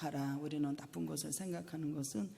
하라. 우리는 나쁜 것을 생각하는 것은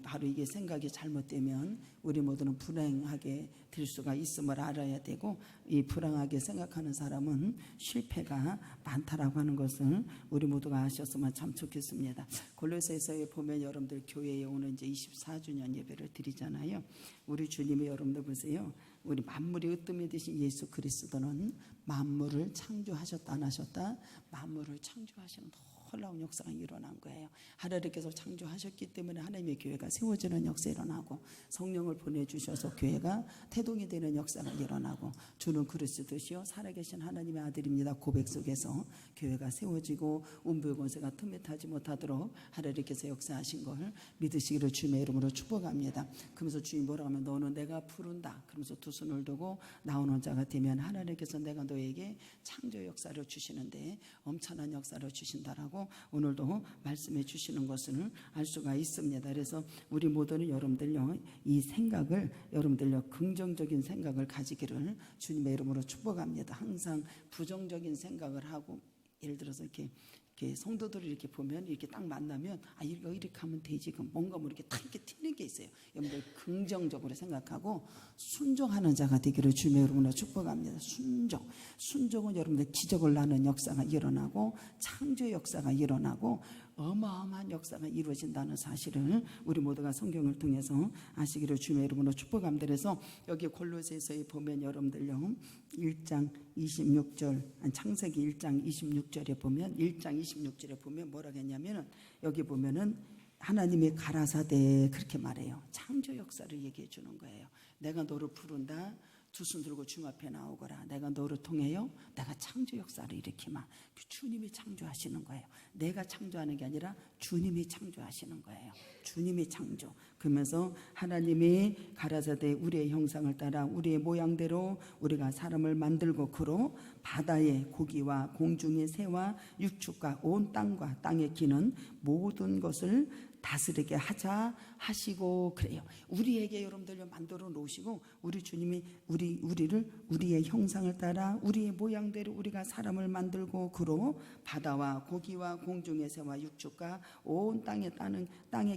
바로 이게 생각이 잘못되면 우리 모두는 불행하게 될 수가 있음을 알아야 되고, 이 불행하게 생각하는 사람은 실패가 많다라고 하는 것을 우리 모두가 아셨으면 참 좋겠습니다. 골로새서에 보면 여러분들 교회에 오는 이제 24주년 예배를 드리잖아요. 우리 주님이 여러분들 보세요. 우리 만물이 으뜸이 되신 예수 그리스도는 만물을 창조하셨다 안 하셨다? 만물을 창조하시는 놀라운 역사가 일어난 거예요. 하나님께서 창조하셨기 때문에 하나님의 교회가 세워지는 역사가 일어나고, 성령을 보내주셔서 교회가 태동이 되는 역사가 일어나고, 주는 그리스도시요 살아계신 하나님의 아들입니다 고백 속에서 교회가 세워지고 운부의 권세가 틈에 타지 못하도록 하나님께서 역사하신 걸 믿으시기를 주님의 이름으로 축복합니다. 그러면서 주님 뭐라고 하면 너는 내가 부른다. 그러면서 두 손을 두고 나오는 자가 되면 하나님께서 내가 너에게 창조 역사를 주시는데 엄청난 역사를 주신다라고 오늘도 말씀해 주시는 것을 알 수가 있습니다. 그래서 우리 모두는 여러분들요, 이 생각을 여러분들요 긍정적인 생각을 가지기를 주님의 이름으로 축복합니다. 항상 부정적인 생각을 하고, 예를 들어서 이렇게 성도들을 이렇게 보면 이렇게 딱 만나면 이거 이렇게 하면 되지, 뭔가 뭐 이렇게 딱 이렇게 튀는 게 있어요. 여러분들 긍정적으로 생각하고 순종하는 자가 되기를 주님의 이름으로 축복합니다. 순종은 여러분들 기적을 나는 역사가 일어나고 창조 역사가 일어나고 어마어마한 역사가 이루어진다는 사실을 우리 모두가 성경을 통해서 아시기를 주님의 이름으로 축복합니다. 그래서 여기 골로새서에 보면 여러분들요 1장 26절, 창세기 1장 26절에 보면 1장 26절에 보면 뭐라고 했냐면은, 여기 보면은 하나님의 가라사대 그렇게 말해요. 창조 역사를 얘기해 주는 거예요. 내가 너를 부른다. 두 손 들고 주님 앞에 나오거라. 내가 너를 통해요 내가 창조 역사를 일으키마. 주님이 창조하시는 거예요. 내가 창조하는 게 아니라 주님이 창조하시는 거예요. 주님이 창조. 그러면서 하나님이 가라사대 우리의 형상을 따라 우리의 모양대로 우리가 사람을 만들고 그로 바다의 고기와 공중의 새와 육축과 온 땅과 땅에 기는 모든 것을 다스리게 하자 하시고 그래요. 우리에게 여러분들 만들어 놓으시고, 우리 주님이 우리를 우리의 형상을 따라 우리의 모양대로 우리가 사람을 만들고 그로 바다와 고기와 공중의 새와 육축과 온 땅에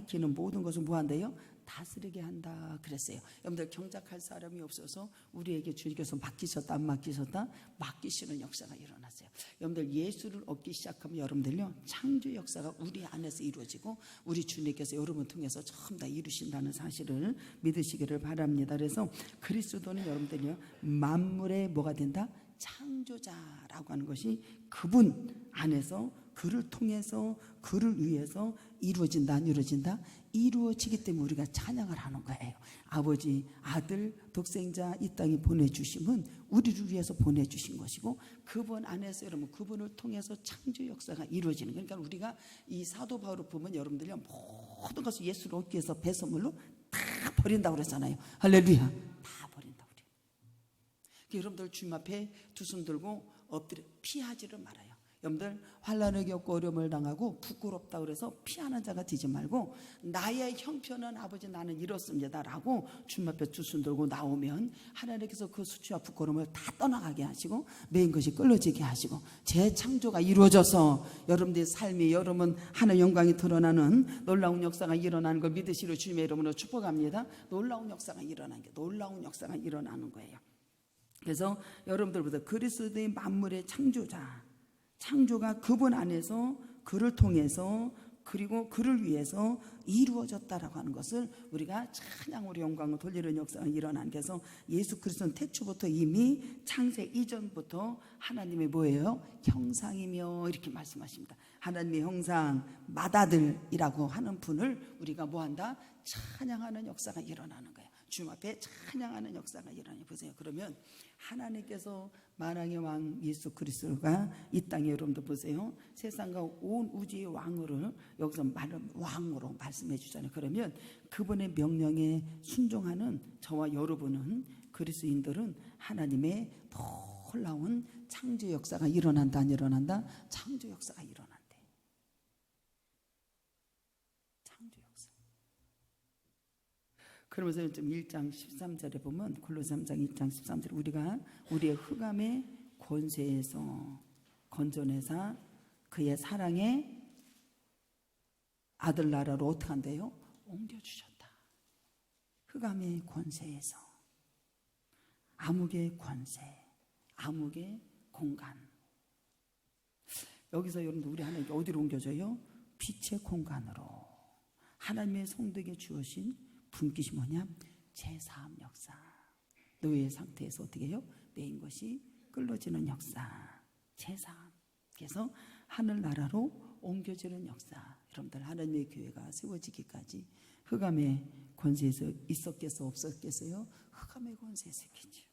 기는 모든 것을 뭐 한대요? 다스리게 한다 그랬어요. 여러분들 경작할 사람이 없어서 우리에게 주님께서 맡기셨다 안 맡기셨다? 맡기시는 역사가 일어났어요. 여러분들 예수를 얻기 시작하면 여러분들요 창조 역사가 우리 안에서 이루어지고 우리 주님께서 여러분 통해서 전부 다 이루신다는 사실을 믿으시기를 바랍니다. 그래서 그리스도는 여러분들요 만물의 뭐가 된다? 창조자라고 하는 것이 그분 안에서, 그를 통해서, 그를 위해서 이루어진다 안 이루어진다? 이루어지기 때문에 우리가 찬양을 하는 거예요. 아버지, 아들, 독생자 이 땅에 보내주심은 우리를 위해서 보내주신 것이고, 그분 안에서 여러분 그분을 통해서 창조 역사가 이루어지는 거예요. 그러니까 우리가 이 사도 바울을 보면 여러분들이 모든 것을 예수를 얻기 위해서 배설물로 다 버린다고 그랬잖아요. 할렐루야. 다 버린다 우리. 여러분들 주님 앞에 두 손 들고 엎드려 피하지를 말아요. 여러분들 환난을 겪고 어려움을 당하고 부끄럽다 그래서 피하는 자가 되지 말고, 나의 형편은 아버지 나는 이렇습니다 라고 주님 앞에 두 손 들고 나오면 하나님께서 그 수치와 부끄러움을 다 떠나가게 하시고 메인 것이 끌어지게 하시고 재창조가 이루어져서 여러분들의 삶이, 여러분 하나님 영광이 드러나는 놀라운 역사가 일어나는 걸 믿으시려 주님의 이름으로 축복합니다. 놀라운 역사가 일어나는 게, 놀라운 역사가 일어나는 거예요. 그래서 여러분들보다 그리스도의 만물의 창조가 그분 안에서, 그를 통해서, 그리고 그를 위해서 이루어졌다라고 하는 것을 우리가 찬양으로 영광을 돌리는 역사가 일어나는, 그래서 예수 그리스도는 태초부터 이미 창세 이전부터 하나님의 뭐예요? 형상이며 이렇게 말씀하십니다. 하나님의 형상 맏아들이라고 하는 분을 우리가 뭐한다? 찬양하는 역사가 일어나는 거예요. 주님 앞에 찬양하는 역사가 일어나요. 보세요. 그러면 하나님께서 만왕의 왕 예수 그리스도가 이 땅에, 여러분들 보세요. 세상과 온 우주의 왕으로 여기서 왕으로 말씀해 주잖아요. 그러면 그분의 명령에 순종하는 저와 여러분은, 그리스도인들은 하나님의 놀라운 창조 역사가 일어난다 안 일어난다? 창조 역사가 일어난대. 창조 역사. 그러면서 1장 13절에 보면, 골로새 3장 1장 13절에 우리가 우리의 흑암의 권세에서 건져내사 그의 사랑의 아들 나라로 어떻게 한대요? 옮겨주셨다. 흑암의 권세에서 암흑의 권세, 암흑의 공간. 여기서 여러분들 우리 하나님께 어디로 옮겨져요? 빛의 공간으로. 하나님의 성도에게 주어진 분깃이 뭐냐? 제사함 역사. 노예 상태에서 어떻게 해요? 매인 것이 끌어지는 역사, 제사함. 그래서 하늘나라로 옮겨지는 역사. 여러분들 하나님의 교회가 세워지기까지 흑암의 권세에서 있었겠어 없었겠어요? 흑암의 권세에서 있겠죠.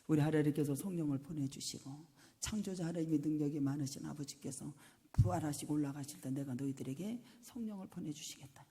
우리 하나님께서 성령을 보내주시고 창조자 하나님의 능력이 많으신 아버지께서 부활하시고 올라가실 때 내가 너희들에게 성령을 보내주시겠다.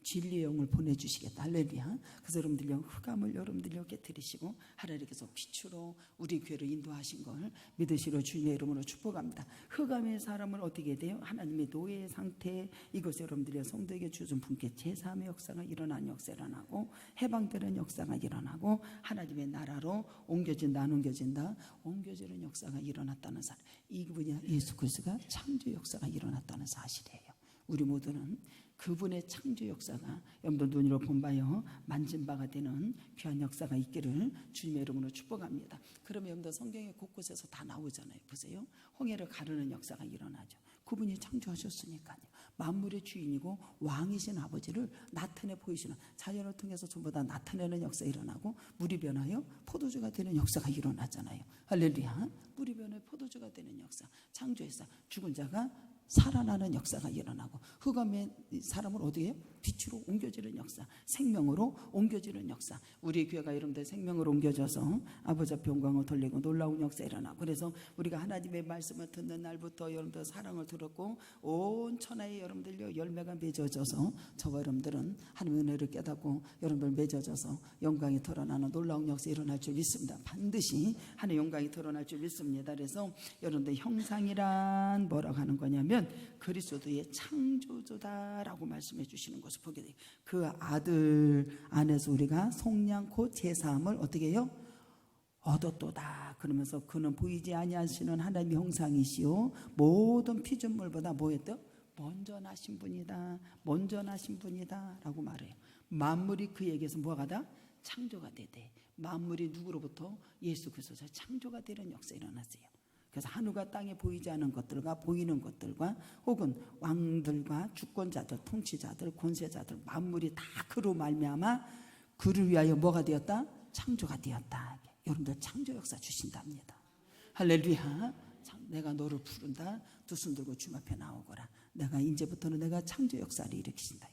진리의 영을 보내주시겠다. 할렐루야. 그래서 여러분들요, 흑암을 여러분들요 깨뜨리시고 하나님께서 빛으로 우리 교회를 인도하신 걸 믿으시러 주님의 이름으로 축복합니다. 흑암의 사람을 어떻게 돼요? 하나님의 노예 상태. 이것에 여러분들요 성도에게 주신 분께 제사함의 역사가 일어난 역사 일어나고 해방되는 역사가 일어나고 하나님의 나라로 옮겨진다 안 옮겨진다? 옮겨지는 역사가 일어났다는 사실. 이분이 예수 그리스도가 창조 역사가 일어났다는 사실이에요. 우리 모두는 그분의 창조 역사가 여러분들 눈으로 본바요 만진 바가 되는 귀한 역사가 있기를 주님의 이름으로 축복합니다. 그러면 여러분들 성경에 곳곳에서 다 나오잖아요. 보세요. 홍해를 가르는 역사가 일어나죠. 그분이 창조하셨으니까요. 만물의 주인이고 왕이신 아버지를 나타내 보이시는 자연을 통해서 전부 다 나타내는 역사 일어나고 물이 변하여 포도주가 되는 역사가 일어나잖아요. 할렐루야. 물이 변하여 포도주가 되는 역사. 창조했어. 죽은 자가 살아나는 역사가 일어나고 흑암의 사람을 어디에 해요? 빛으로 옮겨지는 역사, 생명으로 옮겨지는 역사. 우리 교회가 여러분들 생명으로 옮겨져서 아버지 앞에 영광을 돌리고 놀라운 역사 일어나고, 그래서 우리가 하나님의 말씀을 듣는 날부터 여러분들 사랑을 들었고 온 천하에 여러분들 열매가 맺어져서 저와 여러분들은 하나님의 은혜를 깨닫고 여러분들 맺어져서 영광이 드러나는 놀라운 역사 일어날 줄 믿습니다. 반드시 하나님의 영광이 드러날 줄 믿습니다. 그래서 여러분들 형상이란 뭐라고 하는 거냐면 그리스도의 창조주다라고 말씀해 주시는 것을 보게 돼요. 그 아들 안에서 우리가 속량 곧 제사함을 어떻게 해요? 얻었도다. 그러면서 그는 보이지 아니하시는 하나님의 형상이시오 모든 피조물보다 뭐였대요? 먼저 나신 분이다. 먼저 나신 분이다 라고 말해요. 만물이 그에게서 뭐가 다? 창조가 되대. 만물이 누구로부터? 예수 그리스도에서 창조가 되는 역사 일어났어요. 그래서 하늘과 땅에 보이지 않은 것들과 보이는 것들과 혹은 왕들과 주권자들, 통치자들, 권세자들 만물이 다 그로 말미암아 그를 위하여 뭐가 되었다? 창조가 되었다. 여러분들 창조 역사 주신답니다. 할렐루야. 내가 너를 부른다. 두 손 들고 주님 앞에 나오거라. 내가 이제부터는 내가 창조 역사를 일으키신다.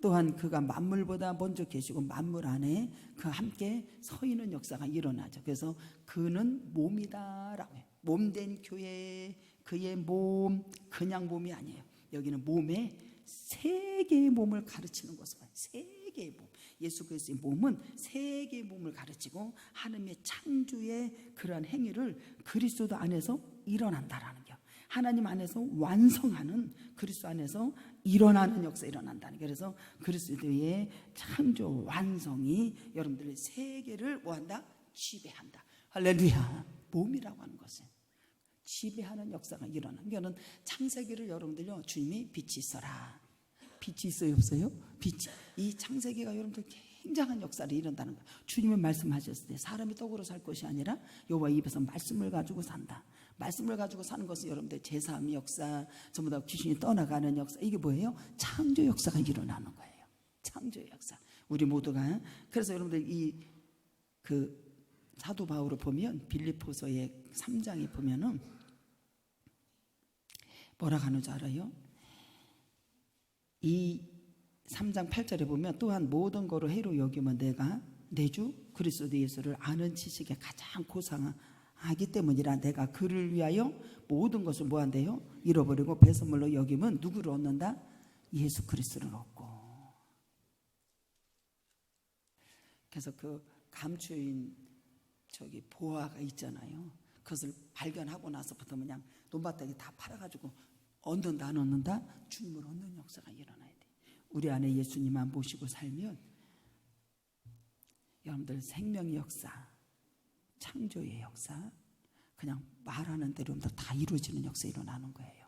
또한 그가 만물보다 먼저 계시고 만물 안에 그 함께 서 있는 역사가 일어나죠. 그래서 그는 몸이다라고 해요. 몸된 교회, 그의 몸, 그냥 몸이 아니에요. 여기는 몸에 세 개의 몸을 가르치는 것을 봐요. 세 개의 몸. 예수 그리스도의 몸은 세 개의 몸을 가르치고 하나님의 창조의 그러한 행위를 그리스도 안에서 일어난다라는 거예요. 하나님 안에서 완성하는, 그리스도 안에서 일어나는 역사 일어난다는 거예요. 그래서 그리스도의 창조 완성이 여러분들의 세계를 뭐한다? 지배한다. 할렐루야. 몸이라고 하는 것은 지배하는 역사가 일어나는 거는 창세기를 여러분들요 주님이 빛이 있어라. 빛이 있어요 없어요? 빛이. 이 창세기가 여러분들 굉장한 역사를 이룬다는 거예요. 주님은 말씀하셨을 때 사람이 떡으로 살 것이 아니라 여호와 입에서 말씀을 가지고 산다. 말씀을 가지고 사는 것은 여러분들 제사함 역사, 전부 다 귀신이 떠나가는 역사, 이게 뭐예요? 창조 역사가 일어나는 거예요. 창조 역사. 우리 모두가. 그래서 여러분들 이 그 사도 바울을 보면 빌립보서의 3장에 보면은 뭐라고 하는 줄 알아요? 이 3장 8절에 보면 또한 모든 거로 해로 여기면 내가 내 주 그리스도 예수를 아는 지식에 가장 고상하기 때문이라 내가 그를 위하여 모든 것을 뭐한대요? 잃어버리고 배설물로 여기면 누구를 얻는다? 예수 그리스도를 얻고. 그래서 그 감추인 저기 보화가 있잖아요. 그것을 발견하고 나서부터 그냥 논밭다기 다 팔아가지고 얻는다 안 얻는다? 주님을 얻는 역사가 일어나야 돼. 우리 안에 예수님만 모시고 살면 여러분들 생명의 역사, 창조의 역사, 그냥 말하는 대로 다 이루어지는 역사 일어나는 거예요.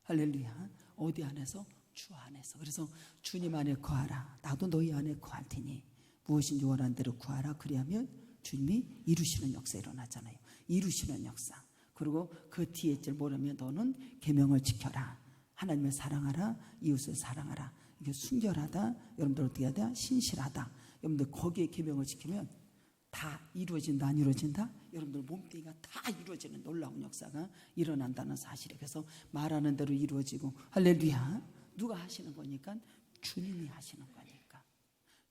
할렐루야. 어디 안에서? 주 안에서. 그래서 주님 안에 거하라. 나도 너희 안에 거할 테니 무엇인지 원하는 대로 구하라. 그리하면 주님이 이루시는 역사 일어나잖아요. 이루시는 역사. 그리고 그 뒤에 줄 뭐라면 너는 계명을 지켜라. 하나님을 사랑하라. 이웃을 사랑하라. 이게 순결하다. 여러분들 어떻게 해야 돼? 신실하다. 여러분들 거기에 계명을 지키면 다 이루어진다. 안 이루어진다? 여러분들 몸뚱이가 다 이루어지는 놀라운 역사가 일어난다는 사실이에요. 그래서 말하는 대로 이루어지고 할렐루야. 누가 하시는 거니까? 주님이 하시는 거니까.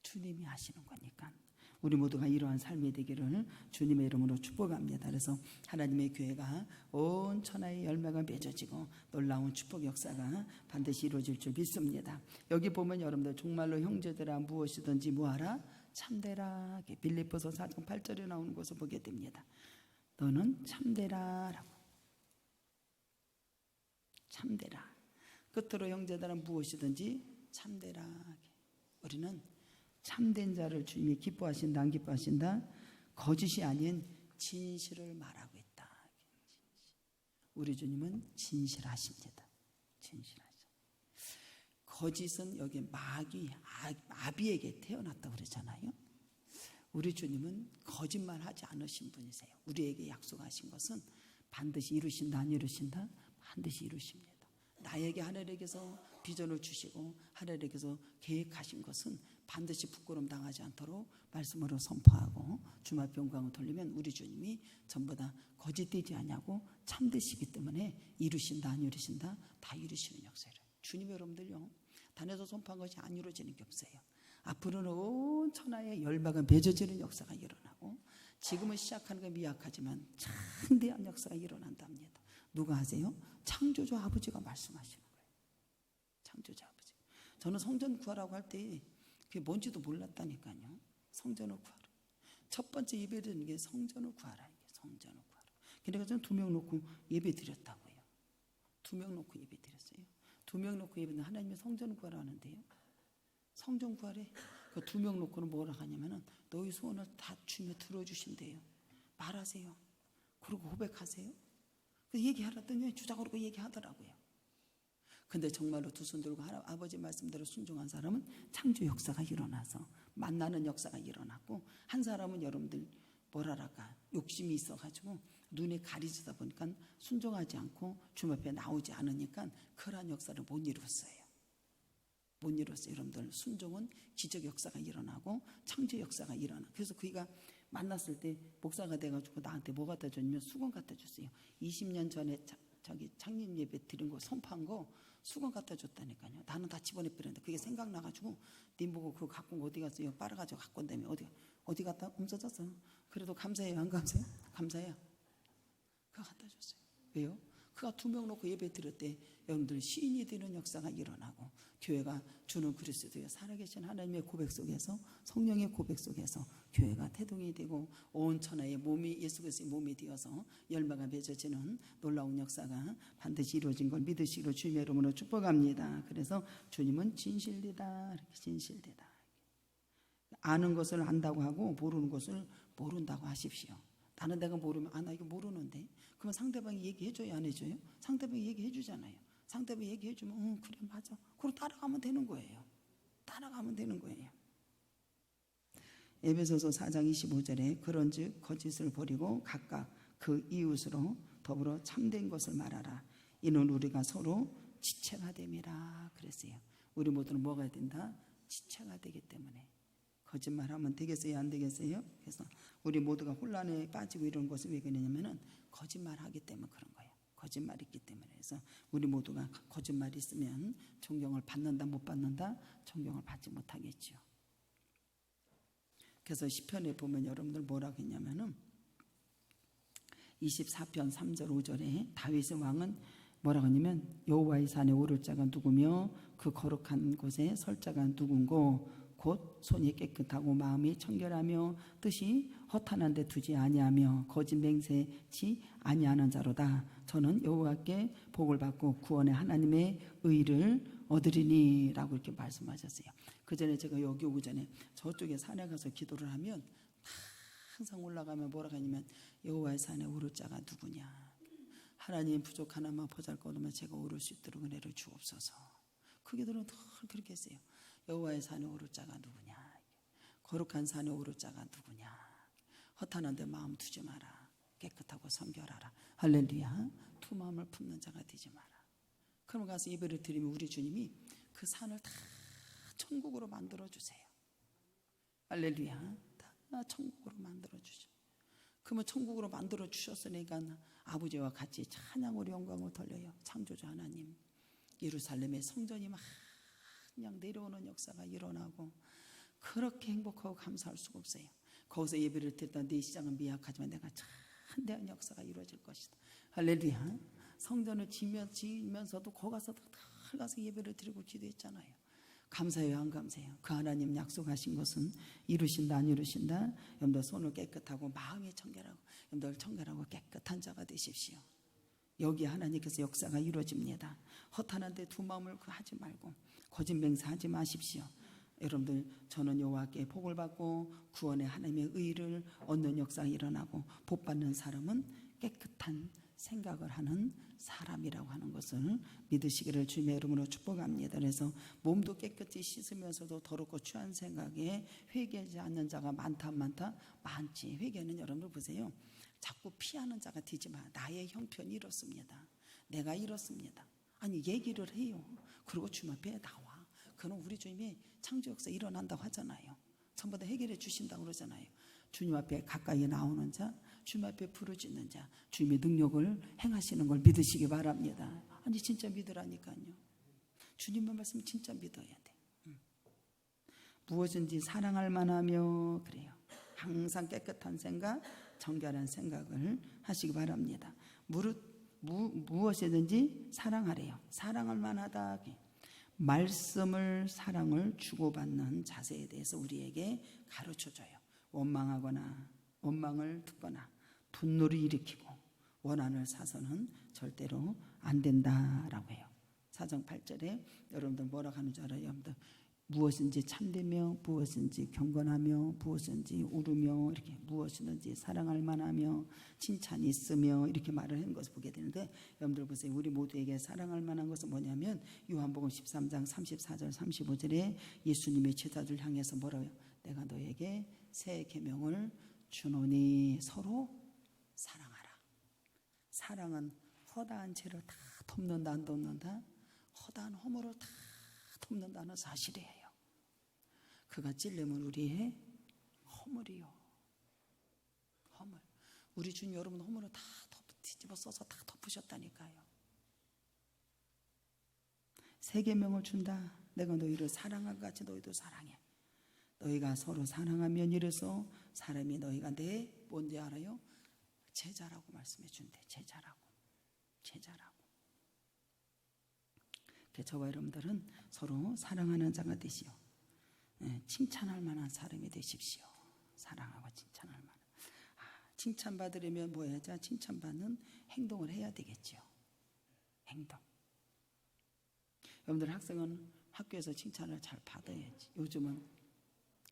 주님이 하시는 거니까. 우리 모두가 이러한 삶이 되기를 주님의 이름으로 축복합니다. 그래서 하나님의 교회가 온 천하의 열매가 맺어지고 놀라운 축복 역사가 반드시 이루어질 줄 믿습니다. 여기 보면 여러분들 정말로 형제들아 무엇이든지 뭐하라? 참되라. 빌립보서 4장 8절에 나오는 것을 보게 됩니다. 너는 참되라라고. 참되라. 끝으로 형제들아 무엇이든지 참되라. 우리는 참된 자를 주님이 기뻐하신다 안 기뻐하신다? 거짓이 아닌 진실을 말하고 있다. 우리 주님은 진실하십니다. 진실하죠. 거짓은 여기 마귀 아비에게 태어났다고 그러잖아요. 우리 주님은 거짓말하지 않으신 분이세요. 우리에게 약속하신 것은 반드시 이루신다 안 이루신다? 반드시 이루십니다. 나에게 하늘에게서 비전을 주시고 하늘에게서 계획하신 것은 반드시 부끄러움 당하지 않도록 말씀으로 선포하고 주말 영광을 돌리면 우리 주님이 전부 다 거짓되지 않냐고 참되시기 때문에 이루신다 안 이루신다? 다 이루시는 역사예요. 주님 여러분들요, 단에서 선포한 것이 안 이루어지는 게 없어요. 앞으로는 온 천하의 열매가 맺어지는 역사가 일어나고 지금은 시작하는 게 미약하지만 창대한 역사가 일어난답니다. 누가 하세요? 창조주 아버지가 말씀하시는 거예요. 창조주 아버지. 저는 성전 구하라고 할 때 그게 뭔지도 몰랐다니까요. 성전을 구하라. 첫 번째 예배 드리는 게 성전을 구하라. 성전을 구하라. 그러니까 저는 2명 놓고 예배 드렸다고요. 2명 놓고 예배 드렸어요. 2명 놓고 예배 드리면 하나님의 성전을 구하라 하는데요. 성전 구하래. 그 2명 놓고는 뭐라 하냐면은 너희 소원을 다 주님이 들어주신대요. 말하세요. 그리고 고백하세요. 얘기하라더니 주작으로 얘기하더라고요. 근데 정말로 두 손 들고 아버지 말씀대로 순종한 사람은 창조 역사가 일어나서 만나는 역사가 일어났고, 한 사람은 여러분들 뭐랄까 욕심이 있어가지고 눈에 가리지다 보니까 순종하지 않고 주님 앞에 나오지 않으니까 그러한 역사를 못 이뤘어요. 못 이뤘어요. 여러분들 순종은 기적 역사가 일어나고 창조 역사가 일어나. 그래서 그이가 만났을 때 목사가 돼가지고 나한테 뭐 갖다 줬냐면 수건 갖다 줬어요. 20년 전에 저기 창립 예배 드린 거 선포한 거 수건 갖다 줬다니까요. 나는 다 집어내버렸는데 그게 생각나가지고 님 보고 그거 갖고 온 거 어디 갔어요? 빨아가지고 갖고 온다며. 어디 갔다? 없어졌어. 그래도 감사해요 안 감사해요? 감사해요. 그거 갖다 줬어요. 왜요? 그가 2명 놓고 예배 드렸대. 여러분들 시인이 되는 역사가 일어나고 교회가 주는 그리스도의 살아계신 하나님의 고백 속에서, 성령의 고백 속에서 교회가 태동이 되고 온 천하의 몸이 예수 그리스도의 몸이 되어서 열매가 맺어지는 놀라운 역사가 반드시 이루어진 걸 믿으시기로 주님의 이름으로 축복합니다. 그래서 주님은 진실되다. 이렇게 진실되다. 아는 것을 안다고 하고 모르는 것을 모른다고 하십시오. 나는 내가 모르면 나 이거 모르는데, 그러면 상대방이 얘기해줘요 안 해줘요? 상대방이 얘기해주잖아요. 상대방이 얘기해주면 그래 맞아. 그럼 따라가면 되는 거예요. 따라가면 되는 거예요. 에베소서 4장 25절에 그런즉 거짓을 버리고 각각 그 이웃으로 더불어 참된 것을 말하라. 이는 우리가 서로 지체가 됨이라 그랬어요. 우리 모두는 뭐가 된다? 지체가 되기 때문에. 거짓말하면 되겠어요 안 되겠어요? 그래서 우리 모두가 혼란에 빠지고 이런 것을 왜 그러냐면은 거짓말하기 때문에 그런 거예요. 거짓말이 있기 때문에. 그래서 우리 모두가 거짓말이 있으면 존경을 받는다 못 받는다? 존경을 받지 못하겠죠. 그래서 시편에 보면 여러분들 뭐라고 했냐면은 24편 3절 5절에 다윗의 왕은 뭐라고 하냐면 여호와의 산에 오를 자가 누구며 그 거룩한 곳에 설 자가 누군고 곧 손이 깨끗하고 마음이 청결하며 뜻이 허탄한 데 두지 아니하며 거짓 맹세치 아니하는 자로다. 저는 여호와께 복을 받고 구원의 하나님의 의를 얻으리니 라고 이렇게 말씀하셨어요. 그 전에 제가 여기 오기 전에 저쪽에 산에 가서 기도를 하면 항상 올라가면 뭐라고 하냐면 여호와의 산에 오를 자가 누구냐. 하나님 부족 하나만 보잘것없으면 제가 오를 수 있도록 은혜를 주옵소서. 그 기도는 늘 그렇게 했어요. 여호와의 산에 오를 자가 누구냐, 거룩한 산에 오를 자가 누구냐, 허탄한 데 마음 두지 마라, 깨끗하고 성결하라. 할렐루야. 두 마음을 품는 자가 되지 마라. 그럼 가서 예배를 드리면 우리 주님이 그 산을 다 천국으로 만들어 주세요. 할렐루야. 다 천국으로 만들어 주죠. 그러면 천국으로 만들어 주셨으니까 아버지와 같이 찬양으로 영광을 돌려요. 창조주 하나님, 예루살렘의 성전이 막 그냥 내려오는 역사가 일어나고 그렇게 행복하고 감사할 수가 없어요. 거기서 예배를 드렸던 내 시장은 미약하지만 내가 참대한 역사가 이루어질 것이다. 할렐루야. 성전을 지면서도 거기 가서 예배를 드리고 기도했잖아요. 감사해요, 안 감사해요? 그 하나님 약속하신 것은 이루신다, 안 이루신다? 여러분들 손을 깨끗하고 마음이 청결하고, 여러분들 청결하고 깨끗한 자가 되십시오. 여기 하나님께서 역사가 이루어집니다. 허탄한데 두 마음을 하지 말고 거짓 맹세하지 마십시오. 여러분들, 저는 여호와께 복을 받고 구원의 하나님의 의를 얻는 역사가 일어나고, 복 받는 사람은 깨끗한 생각을 하는 사람이라고 하는 것을 믿으시기를 주님의 이름으로 축복합니다. 그래서 몸도 깨끗이 씻으면서도 더럽고 취한 생각에 회개하지 않는 자가 많지. 회개는 여러분들 보세요, 자꾸 피하는 자가 되지 마. 나의 형편이 이렇습니다, 내가 이렇습니다, 아니 얘기를 해요. 그리고 주님 앞에 나와. 그는 우리 주님이 창조 역사 일어난다고 하잖아요. 전부 다 해결해 주신다고 그러잖아요. 주님 앞에 가까이 나오는 자, 주님 앞에 부르짖는 자, 주님의 능력을 행하시는 걸 믿으시기 바랍니다. 아니 진짜 믿으라니까요. 주님의 말씀 진짜 믿어야 돼. 무엇인지 사랑할 만하며, 그래요. 항상 깨끗한 생각, 정결한 생각을 하시기 바랍니다. 무엇이든지 사랑하래요. 사랑할 만하다. 말씀을, 사랑을 주고받는 자세에 대해서 우리에게 가르쳐줘요. 원망을 듣거나 분노를 일으키고 원한을 사서는 절대로 안 된다라고 해요. 사정 8절에 여러분들 뭐라고 하는 줄 알아요? 여러분들, 무엇인지 참되며, 무엇인지 경건하며, 무엇인지 오르며, 이렇게 무엇이든지 사랑할 만하며, 칭찬이 있으며, 이렇게 말을 하는 것을 보게 되는데, 여러분들 보세요. 우리 모두에게 사랑할 만한 것은 뭐냐면 요한복음 13장 34절 35절에 예수님의 제자들 향해서 뭐라고요? 내가 너에게 새 계명을 주노니 서로 사랑하라. 사랑은 허다한 죄를 다 덮는다, 안 덮는다? 허다한 허물을 다 덮는다는 사실이에요. 그가 찔림은 우리의 허물이요. 허물. 우리 주님 여러분 허물을 다 뒤집어 써서 다 덮으셨다니까요. 새 계명을 준다. 내가 너희를 사랑한 것 같이 너희도 사랑해. 너희가 서로 사랑하면 이래서 사람이 너희가 내 뭔지 알아요? 제자라고 말씀해 준대. 제자라고. 저와 여러분들은 서로 사랑하는 자가 되시오. 칭찬할 만한 사람이 되십시오. 사랑하고 칭찬할 만한. 칭찬받으려면 뭐 해야죠? 칭찬받는 행동을 해야 되겠죠. 행동. 여러분들 학생은 학교에서 칭찬을 잘 받아야지. 요즘은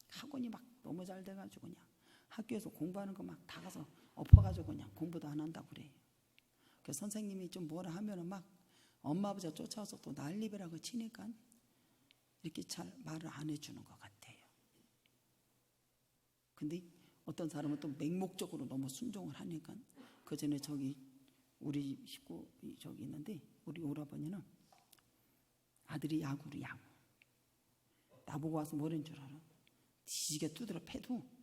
학원이 막 너무 잘 돼가지고 그냥 학교에서 공부하는 거 막 다 가서 엎어가지고 그냥 공부도 안 한다고 그래요. 그래서 선생님이 좀 뭐라 하면은 막 엄마 아버지가 쫓아와서 또 난리배라고 치니까 이렇게 잘 말을 안 해주는 것 같아요. 근데 어떤 사람은 또 맹목적으로 너무 순종을 하니까, 그 전에 우리 식구 있는데 우리 오라버니는 아들이 야구 나보고 와서 뭐라는 줄 알아? 뒤지게 두드려 패도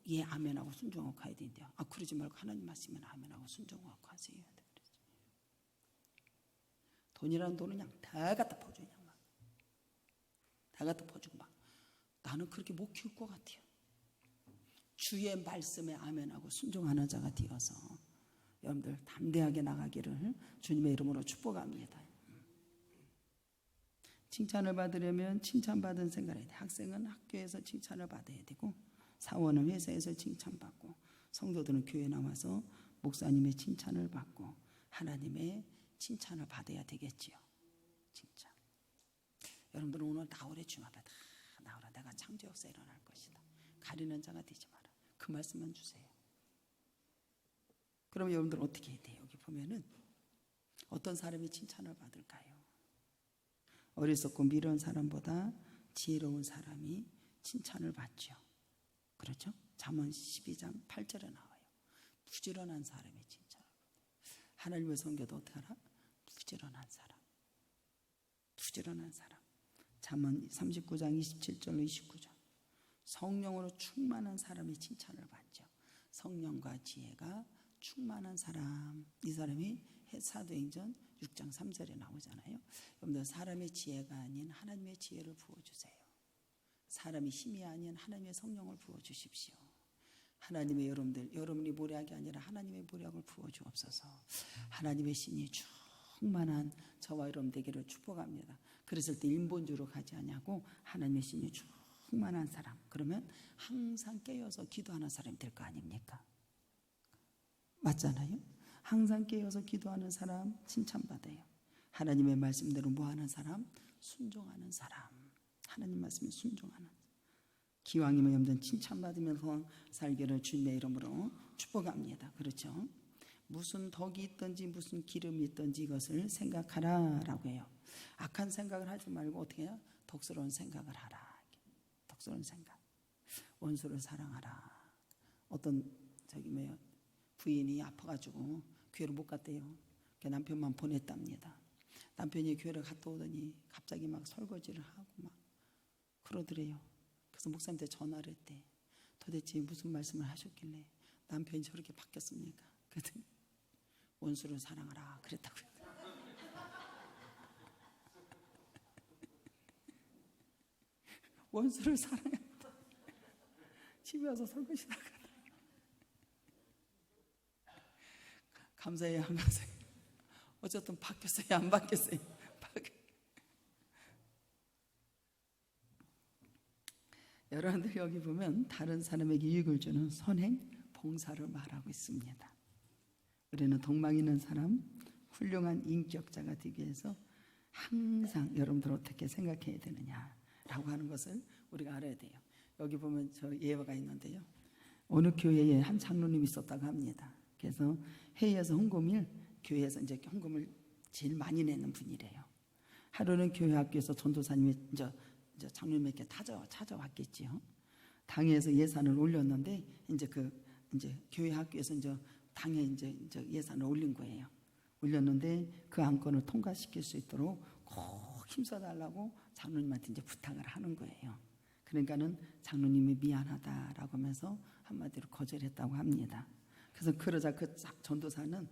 얘 아멘하고 순종하고 가야 된대요. 그러지 말고 하나님 말씀은 아멘하고 순종하고 가세요. 돈이라는 돈은 그냥 다 갖다 퍼줘요. 다 갖다 퍼주고 막 나는 그렇게 못 키울 것 같아요. 주의 말씀에 아멘하고 순종하는 자가 되어서 여러분들 담대하게 나가기를 주님의 이름으로 축복합니다. 칭찬을 받으려면 칭찬받은 생각을 해야 돼. 학생은 학교에서 칭찬을 받아야 되고, 사원은 회사에서 칭찬받고, 성도들은 교회에 나와서 목사님의 칭찬을 받고 하나님의 칭찬을 받아야 되겠지요. 칭찬. 여러분들은 오늘 나오래. 주님 앞에 다 나오라. 내가 창조 역사 일어날 것이다. 가리는 자가 되지 마라. 그 말씀만 주세요. 그럼 여러분들 어떻게 해야 돼요? 여기 보면은 어떤 사람이 칭찬을 받을까요? 어리석고 미련한 사람보다 지혜로운 사람이 칭찬을 받죠. 그렇죠? 잠언 12장 8절에 나와요. 부지런한 사람이 칭찬을 받아요. 하나님의 성교도 어떻게 알아? 부지런한 사람. 부지런한 사람. 잠언 39장 27절로 29절. 성령으로 충만한 사람이 칭찬을 받죠. 성령과 지혜가 충만한 사람. 이 사람이 사도행전 6장 3절에 나오잖아요. 여러분들 사람의 지혜가 아닌 하나님의 지혜를 부어주세요. 사람의 힘이 아닌 하나님의 성령을 부어주십시오. 하나님의 여러분이 모략이 아니라 하나님의 모략을 부어주옵소서. 하나님의 신이 충만한 저와 여러분 되기를 축복합니다. 그랬을 때 인본주의로 가지 않냐고 하나님의 신이 충만한 사람. 그러면 항상 깨어서 기도하는 사람이 될 거 아닙니까? 맞잖아요. 항상 깨어서 기도하는 사람 칭찬받아요. 하나님의 말씀대로 뭐하는 사람? 순종하는 사람. 하나님 말씀에 순종하는. 기왕이면 여러분 칭찬받으면서 살기를 주님의 이름으로 축복합니다. 그렇죠? 무슨 덕이 있든지 무슨 기름이 있든지 이것을 생각하라라고 해요. 악한 생각을 하지 말고 어떻게 해요? 덕스러운 생각을 하라. 덕스러운 생각. 원수를 사랑하라. 어떤 부인이 아파가지고 교회를 못 갔대요. 남편만 보냈답니다. 남편이 교회를 갔다 오더니 갑자기 막 설거지를 하고 막 그러더래요. 그래서 목사님한테 전화를 했대. 도대체 무슨 말씀을 하셨길래 남편이 저렇게 바뀌었습니까? 그랬더니 원수를 사랑하라 그랬다고요. 원수를 사랑한다. 집에 와서 설거지 나간다. 감사해요, 안 감사해요? 어쨌든 바뀌었어요, 안 바뀌었어요? 여러분들 여기 보면 다른 사람에게 유익을 주는 선행, 봉사를 말하고 있습니다. 우리는 동망 있는 사람, 훌륭한 인격자가 되기 위해서 항상 여러분들 어떻게 생각해야 되느냐라고 하는 것을 우리가 알아야 돼요. 여기 보면 저 예화가 있는데요. 어느 교회에 한 장로님이 있었다고 합니다. 그래서 회의에서 헌금일, 교회에서 이제 헌금을 제일 많이 내는 분이래요. 하루는 교회 학교에서 전도사님이 이제 장로님에게 찾아왔겠지요. 당회에서 예산을 올렸는데 이제 교회 학교에서 당에 이제 예산을 올린 거예요. 올렸는데 그 안건을 통과시킬 수 있도록 꼭 힘써달라고 장로님한테 이제 부탁을 하는 거예요. 그러니까는 장로님이 미안하다라고 하면서 한마디로 거절했다고 합니다. 그래서 그러자 그 전도사는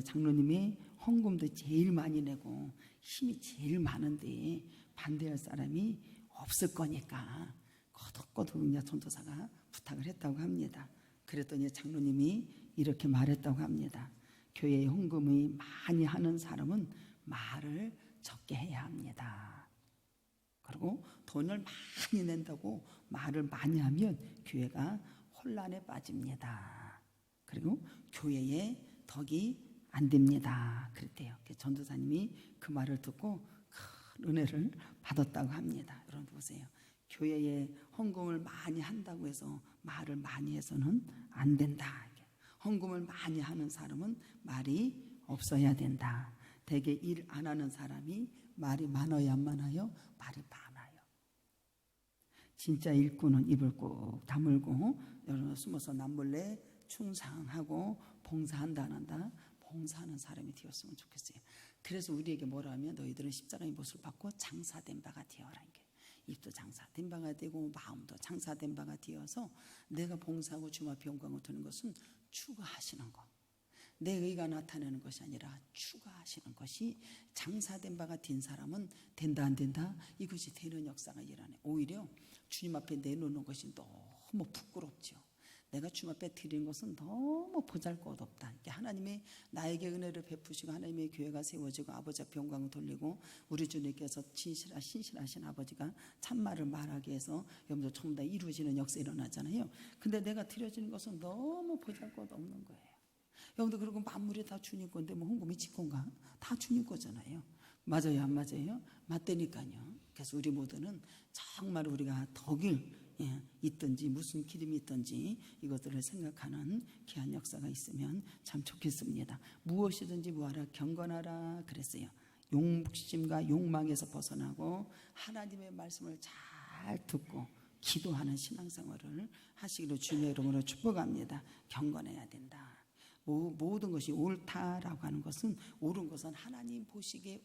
장로님이 헌금도 제일 많이 내고 힘이 제일 많은데 반대할 사람이 없을 거니까 거듭거듭 전도사가 부탁을 했다고 합니다. 그랬더니 장로님이 이렇게 말했다고 합니다. 교회에 헌금이 많이 하는 사람은 말을 적게 해야 합니다. 그리고 돈을 많이 낸다고 말을 많이 하면 교회가 혼란에 빠집니다. 그리고 교회에 덕이 안 됩니다. 그랬대요. 전도사님이 그 말을 듣고 큰 은혜를 받았다고 합니다. 여러분 보세요. 교회에 헌금을 많이 한다고 해서 말을 많이 해서는 안 된다. 헌금을 많이 하는 사람은 말이 없어야 된다. 대개 일 안 하는 사람이 말이 많아야 안 많아요? 말이 많아요. 진짜 일꾼은 입을 꾹 다물고 여러분 숨어서 남몰래 충성하고 봉사한다. 봉사하는 사람이 되었으면 좋겠어요. 그래서 우리에게 뭐라 하면 너희들은 십자가의 못을 받고 장사된 바가 되어라. 입도 장사된 바가 되고 마음도 장사된 바가 되어서 내가 봉사하고 주님 앞에 영광을 드는 것은 추구하시는 것. 내 의가 나타내는 것이 아니라 추구하시는 것이 장사된 바가 된 사람은 된다 안 된다? 이것이 되는 역사가 일어나요. 오히려 주님 앞에 내놓는 것이 너무 부끄럽죠. 내가 주님 앞에 드리는 것은 너무 보잘것없다. 하나님이 나에게 은혜를 베푸시고 하나님의 교회가 세워지고 아버지 앞에 영광을 돌리고 우리 주님께서 신실하신 아버지가 참말을 말하게 해서 여러분들 전부 다 이루어지는 역사 일어나잖아요. 근데 내가 드려지는 것은 너무 보잘것없는 거예요. 여러분들 그리고 만물이 다 주님 건데 뭐 헌금이 지 건가? 다 주님 거잖아요. 맞아요 안 맞아요? 맞다니까요. 그래서 우리 모두는 정말 우리가 덕을 있든지 무슨 기름이 있든지 이것들을 생각하는 귀한 역사가 있으면 참 좋겠습니다. 무엇이든지 무하라 경건하라 그랬어요. 욕심과 욕망에서 벗어나고 하나님의 말씀을 잘 듣고 기도하는 신앙생활을 하시기를 주님의 이름으로 축복합니다. 경건해야 된다. 모든 것이 옳다라고 하는 것은, 옳은 것은 하나님 보시기에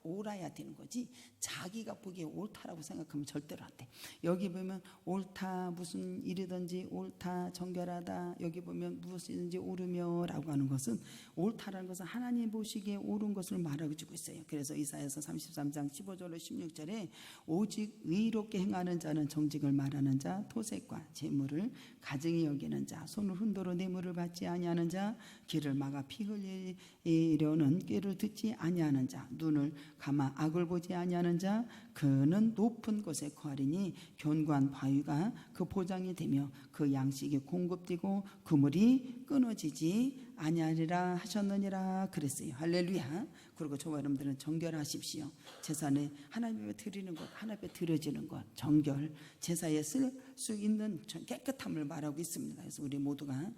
옳아야 되는 거지 자기가 보기에 옳다라고 생각하면 절대로 안 돼. 여기 보면 옳다, 무슨 일이든지 옳다, 정결하다, 여기 보면 무엇이든지 옳으며 라고 하는 것은, 옳다라는 것은 하나님 보시기에 옳은 것을 말하고 주고 있어요. 그래서 이사야서 33장 15절로 16절에 오직 의롭게 행하는 자는 정직을 말하는 자, 토색과 재물을 가증히 여기는 자, 손을 흔들어 뇌물을 받지 아니하는 자, 길을 막아 피 흘리려는 꾀를 듣지 아니하는 자, 눈을 감아 악을 보지 아니하는 자, 그는 높은 곳에 거하리니 견고한 바위가 그 보장이 되며 그 양식이 공급되고 그물이 끊어지지 아니하리라 하셨느니라 그랬어요. 할렐루야. 그리고 저와 여러분들은 정결하십시오. 제사는 하나님 앞에 드리는 것, 하나님 앞에 드려지는 것, 정결, 제사에 쓸 수 있는 깨끗함을 말하고 있습니다. 그래서 우리 모두가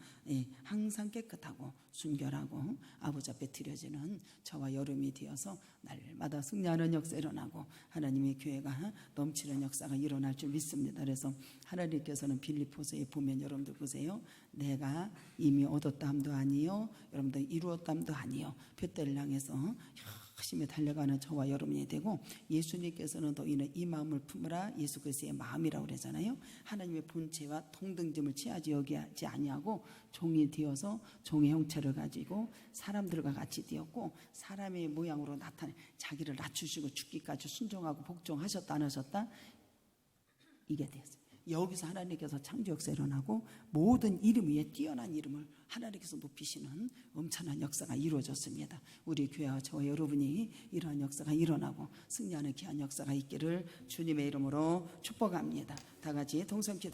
항상 깨끗하고 순결하고 아버지 앞에 드려지는 저와 여러분이 되어서 날마다 승리하는 역사 일어나고 하나님의 교회가 넘치는 역사가 일어날 줄 믿습니다. 그래서 하나님께서는 빌립보서에 보면 여러분들 보세요. 내가 이미 얻었담도 아니요, 여러분들 이루었담도 아니요, 표대를 향해서 열심히 달려가는 저와 여러분이 되고, 예수님께서는 너희는 이 마음을 품으라, 예수 그리스도의 마음이라고 그러잖아요. 하나님의 본체와 동등됨을 취하지 여기지 아니하고 종이 되어서 종의 형체를 가지고 사람들과 같이 되었고 사람의 모양으로 나타내 자기를 낮추시고 죽기까지 순종하고 복종하셨다 안 하셨다, 이게 되었어요. 여기서 하나님께서 창조 역사 일어나고 모든 이름 위에 뛰어난 이름을 하나님께서 높이시는 엄청난 역사가 이루어졌습니다. 우리 교회와 저와 여러분이 이러한 역사가 일어나고 승리하는 귀한 역사가 있기를 주님의 이름으로 축복합니다. 다 같이 동성기도